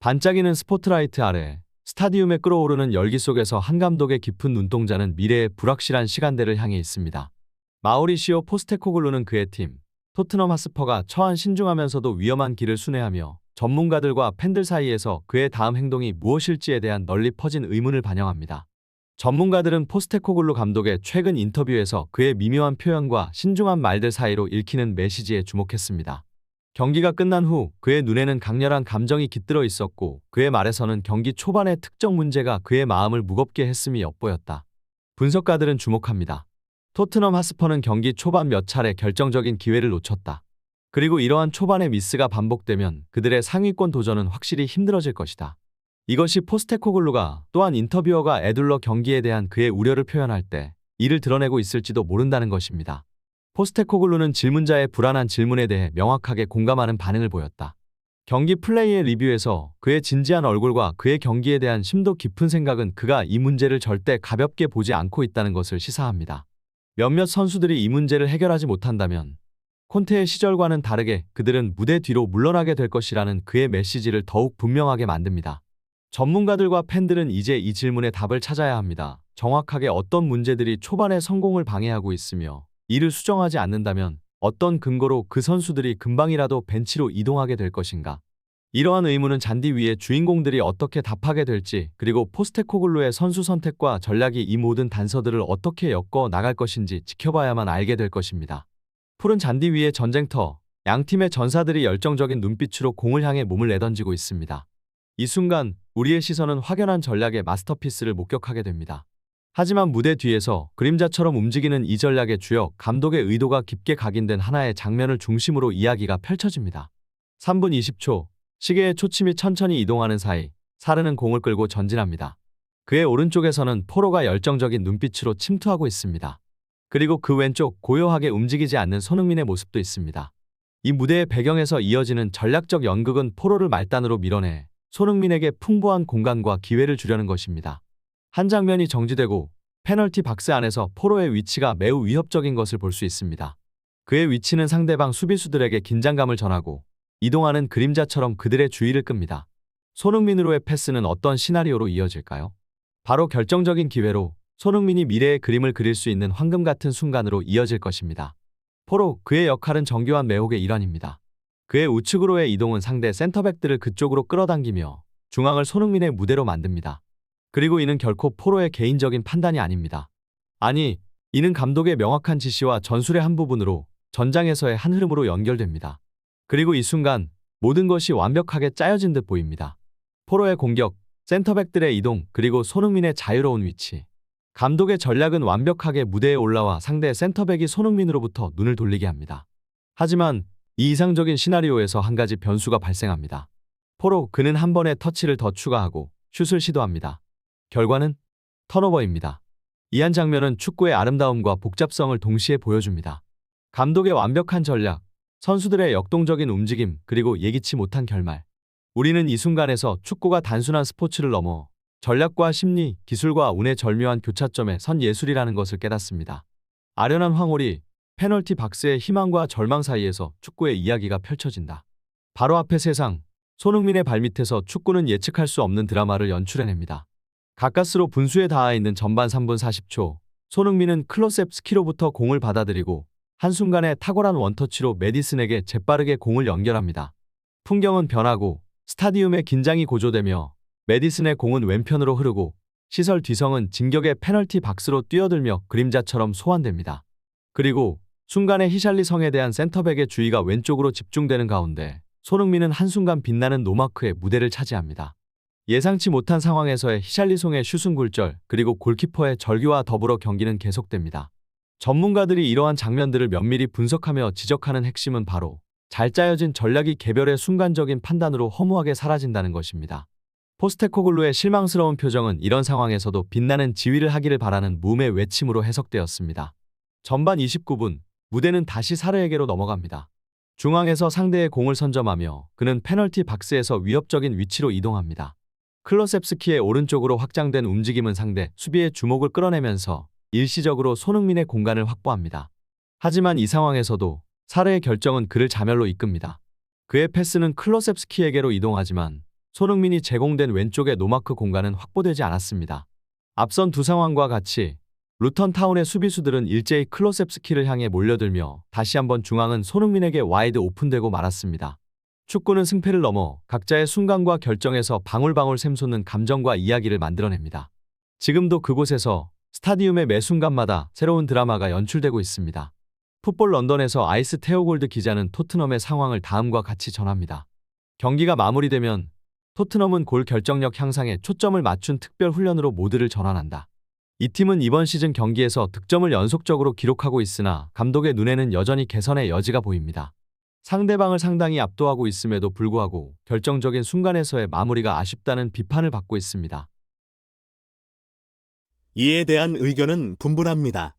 반짝이는 스포트라이트 아래 스타디움에 끓어오르는 열기 속에서 한 감독의 깊은 눈동자는 미래의 불확실한 시간대를 향해 있습니다. 마우리시오 포스테코글루는 그의 팀 토트넘 핫스퍼가 처한 신중하면서도 위험한 길을 순회하며 전문가들과 팬들 사이에서 그의 다음 행동이 무엇일지에 대한 널리 퍼진 의문을 반영합니다. 전문가들은 포스테코글루 감독의 최근 인터뷰에서 그의 미묘한 표현과 신중한 말들 사이로 읽히는 메시지에 주목했습니다. 경기가 끝난 후 그의 눈에는 강렬한 감정이 깃들어 있었고 그의 말에서는 경기 초반의 특정 문제가 그의 마음을 무겁게 했음이 엿보였다. 분석가들은 주목합니다. 토트넘 핫스퍼는 경기 초반 몇 차례 결정적인 기회를 놓쳤다. 그리고 이러한 초반의 미스가 반복되면 그들의 상위권 도전은 확실히 힘들어질 것이다. 이것이 포스테코글루가 또한 인터뷰어가 에둘러 경기에 대한 그의 우려를 표현할 때 이를 드러내고 있을지도 모른다는 것입니다. 포스테코글루는 질문자의 불안한 질문에 대해 명확하게 공감하는 반응을 보였다. 경기 플레이의 리뷰에서 그의 진지한 얼굴과 그의 경기에 대한 심도 깊은 생각은 그가 이 문제를 절대 가볍게 보지 않고 있다는 것을 시사합니다. 몇몇 선수들이 이 문제를 해결하지 못한다면 콘테의 시절과는 다르게 그들은 무대 뒤로 물러나게 될 것이라는 그의 메시지를 더욱 분명하게 만듭니다. 전문가들과 팬들은 이제 이 질문에 답을 찾아야 합니다. 정확하게 어떤 문제들이 초반의 성공을 방해하고 있으며 이를 수정하지 않는다면 어떤 근거로 그 선수들이 금방이라도 벤치로 이동하게 될 것인가? 이러한 의문은 잔디 위에 주인공들이 어떻게 답하게 될지 그리고 포스테코글루의 선수 선택과 전략이 이 모든 단서들을 어떻게 엮어 나갈 것인지 지켜봐야만 알게 될 것입니다. 푸른 잔디 위의 전쟁터, 양팀의 전사들이 열정적인 눈빛으로 공을 향해 몸을 내던지고 있습니다. 이 순간 우리의 시선은 확연한 전략의 마스터피스를 목격하게 됩니다. 하지만 무대 뒤에서 그림자처럼 움직이는 이 전략의 주역 감독의 의도가 깊게 각인된 하나의 장면을 중심으로 이야기가 펼쳐집니다. 3분 20초, 시계의 초침이 천천히 이동하는 사이 사르는 공을 끌고 전진합니다. 그의 오른쪽에서는 포로가 열정적인 눈빛으로 침투하고 있습니다. 그리고 그 왼쪽 고요하게 움직이지 않는 손흥민의 모습도 있습니다. 이 무대의 배경에서 이어지는 전략적 연극은 포로를 말단으로 밀어내 손흥민에게 풍부한 공간과 기회를 주려는 것입니다. 한 장면이 정지되고 페널티 박스 안에서 포로의 위치가 매우 위협적인 것을 볼 수 있습니다. 그의 위치는 상대방 수비수들에게 긴장감을 전하고 이동하는 그림자처럼 그들의 주의를 끕니다. 손흥민으로의 패스는 어떤 시나리오로 이어질까요? 바로 결정적인 기회로 손흥민이 미래의 그림을 그릴 수 있는 황금 같은 순간으로 이어질 것입니다. 포로, 그의 역할은 정교한 매혹의 일환입니다. 그의 우측으로의 이동은 상대 센터백들을 그쪽으로 끌어당기며 중앙을 손흥민의 무대로 만듭니다. 그리고 이는 결코 포로의 개인적인 판단이 아닙니다. 아니, 이는 감독의 명확한 지시와 전술의 한 부분으로 전장에서의 한 흐름으로 연결됩니다. 그리고 이 순간 모든 것이 완벽하게 짜여진 듯 보입니다. 포로의 공격, 센터백들의 이동, 그리고 손흥민의 자유로운 위치. 감독의 전략은 완벽하게 무대에 올라와 상대 센터백이 손흥민으로부터 눈을 돌리게 합니다. 하지만 이 이상적인 시나리오에서 한 가지 변수가 발생합니다. 포로, 그는 한 번의 터치를 더 추가하고 슛을 시도합니다. 결과는 턴오버입니다. 이 한 장면은 축구의 아름다움과 복잡성을 동시에 보여줍니다. 감독의 완벽한 전략, 선수들의 역동적인 움직임, 그리고 예기치 못한 결말. 우리는 이 순간에서 축구가 단순한 스포츠를 넘어 전략과 심리, 기술과 운의 절묘한 교차점에 선 예술이라는 것을 깨닫습니다. 아련한 황홀이 페널티 박스의 희망과 절망 사이에서 축구의 이야기가 펼쳐진다. 바로 앞의 세상, 손흥민의 발밑에서 축구는 예측할 수 없는 드라마를 연출해냅니다. 가까스로 분수에 닿아 있는 전반 3분 40초, 손흥민은 클로셉스키로부터 공을 받아들이고 한순간에 탁월한 원터치로 메디슨에게 재빠르게 공을 연결합니다. 풍경은 변하고 스타디움의 긴장이 고조되며 메디슨의 공은 왼편으로 흐르고 시설 뒤성은 진격의 페널티 박스로 뛰어들며 그림자처럼 소환됩니다. 그리고 순간의 히샬리성에 대한 센터백의 주의가 왼쪽으로 집중되는 가운데 손흥민은 한순간 빛나는 노마크의 무대를 차지합니다. 예상치 못한 상황에서의 히샬리송의 슛은 굴절, 그리고 골키퍼의 절규와 더불어 경기는 계속됩니다. 전문가들이 이러한 장면들을 면밀히 분석하며 지적하는 핵심은 바로 잘 짜여진 전략이 개별의 순간적인 판단으로 허무하게 사라진다는 것입니다. 포스테코글루의 실망스러운 표정은 이런 상황에서도 빛나는 지휘를 하기를 바라는 무음의 외침으로 해석되었습니다. 전반 29분, 무대는 다시 사르에게로 넘어갑니다. 중앙에서 상대의 공을 선점하며 그는 페널티 박스에서 위협적인 위치로 이동합니다. 클로셉스키의 오른쪽으로 확장된 움직임은 상대 수비의 주목을 끌어내면서 일시적으로 손흥민의 공간을 확보합니다. 하지만 이 상황에서도 사르의 결정은 그를 자멸로 이끕니다. 그의 패스는 클로셉스키에게로 이동하지만 손흥민이 제공된 왼쪽의 노마크 공간은 확보되지 않았습니다. 앞선 두 상황과 같이 루턴 타운의 수비수들은 일제히 클로셉스키를 향해 몰려들며 다시 한번 중앙은 손흥민에게 와이드 오픈되고 말았습니다. 축구는 승패를 넘어 각자의 순간과 결정에서 방울방울 샘솟는 감정과 이야기를 만들어냅니다. 지금도 그곳에서 스타디움의 매 순간마다 새로운 드라마가 연출되고 있습니다. 풋볼 런던에서 아이스 테오골드 기자는 토트넘의 상황을 다음과 같이 전합니다. 경기가 마무리되면 토트넘은 골 결정력 향상에 초점을 맞춘 특별 훈련으로 모두를 전환한다. 이 팀은 이번 시즌 경기에서 득점을 연속적으로 기록하고 있으나 감독의 눈에는 여전히 개선의 여지가 보입니다. 상대방을 상당히 압도하고 있음에도 불구하고 결정적인 순간에서의 마무리가 아쉽다는 비판을 받고 있습니다. 이에 대한 의견은 분분합니다.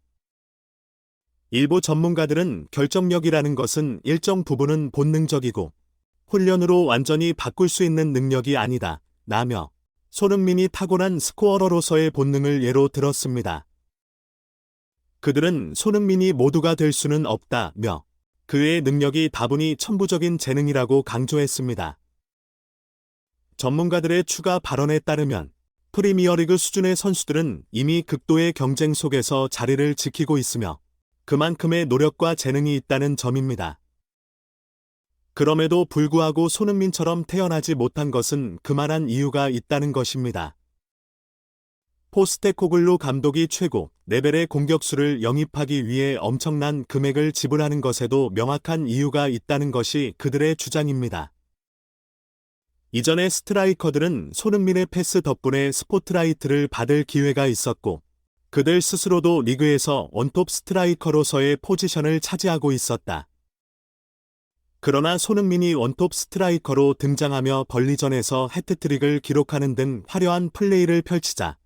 일부 전문가들은 결정력이라는 것은 일정 부분은 본능적이고 훈련으로 완전히 바꿀 수 있는 능력이 아니다, 라며 손흥민이 타고난 스코어러로서의 본능을 예로 들었습니다. 그들은 손흥민이 모두가 될 수는 없다며 그의 능력이 다분히 천부적인 재능이라고 강조했습니다. 전문가들의 추가 발언에 따르면 프리미어리그 수준의 선수들은 이미 극도의 경쟁 속에서 자리를 지키고 있으며 그만큼의 노력과 재능이 있다는 점입니다. 그럼에도 불구하고 손흥민처럼 태어나지 못한 것은 그만한 이유가 있다는 것입니다. 포스테코글루 감독이 최고 레벨의 공격수를 영입하기 위해 엄청난 금액을 지불하는 것에도 명확한 이유가 있다는 것이 그들의 주장입니다. 이전의 스트라이커들은 손흥민의 패스 덕분에 스포트라이트를 받을 기회가 있었고 그들 스스로도 리그에서 원톱 스트라이커로서의 포지션을 차지하고 있었다. 그러나 손흥민이 원톱 스트라이커로 등장하며 벌리전에서 해트트릭을 기록하는 등 화려한 플레이를 펼치자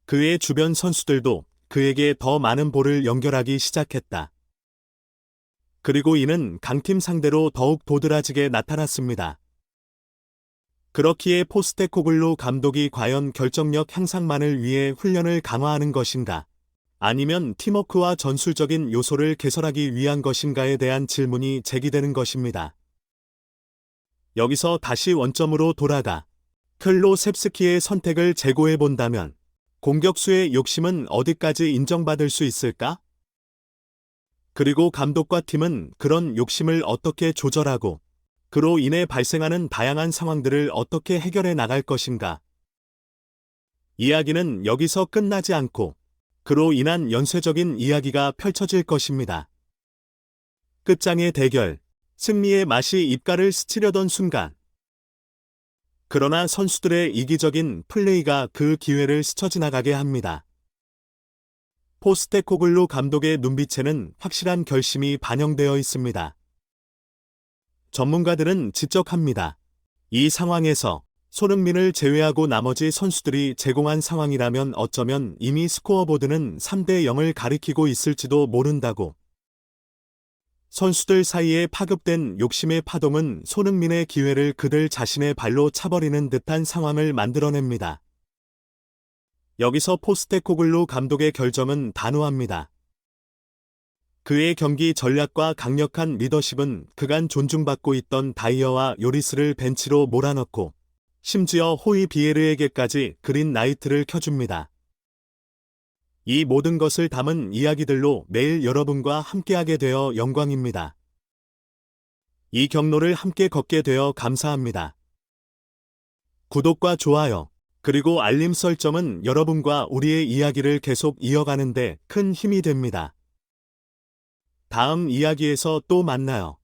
그의 주변 선수들도 그에게 더 많은 볼을 연결하기 시작했다. 그리고 이는 강팀 상대로 더욱 도드라지게 나타났습니다. 그렇기에 포스테코글루 감독이 과연 결정력 향상만을 위해 훈련을 강화하는 것인가? 아니면 팀워크와 전술적인 요소를 개선하기 위한 것인가에 대한 질문이 제기되는 것입니다. 여기서 다시 원점으로 돌아가 클로셉스키의 선택을 재고해 본다면 공격수의 욕심은 어디까지 인정받을 수 있을까? 그리고 감독과 팀은 그런 욕심을 어떻게 조절하고 그로 인해 발생하는 다양한 상황들을 어떻게 해결해 나갈 것인가? 이야기는 여기서 끝나지 않고 그로 인한 연쇄적인 이야기가 펼쳐질 것입니다. 끝장의 대결, 승리의 맛이 입가를 스치려던 순간. 그러나 선수들의 이기적인 플레이가 그 기회를 스쳐 지나가게 합니다. 포스테코글루 감독의 눈빛에는 확실한 결심이 반영되어 있습니다. 전문가들은 지적합니다. 이 상황에서 손흥민을 제외하고 나머지 선수들이 제공한 상황이라면 어쩌면 이미 스코어보드는 3대 0을 가리키고 있을지도 모른다고. 선수들 사이에 파급된 욕심의 파동은 손흥민의 기회를 그들 자신의 발로 차버리는 듯한 상황을 만들어냅니다. 여기서 포스테코글루 감독의 결정은 단호합니다. 그의 경기 전략과 강력한 리더십은 그간 존중받고 있던 다이어와 요리스를 벤치로 몰아넣고 심지어 호이 비에르에게까지 그린 라이트를 켜줍니다. 이 모든 것을 담은 이야기들로 매일 여러분과 함께하게 되어 영광입니다. 이 경로를 함께 걷게 되어 감사합니다. 구독과 좋아요, 그리고 알림 설정은 여러분과 우리의 이야기를 계속 이어가는 데 큰 힘이 됩니다. 다음 이야기에서 또 만나요.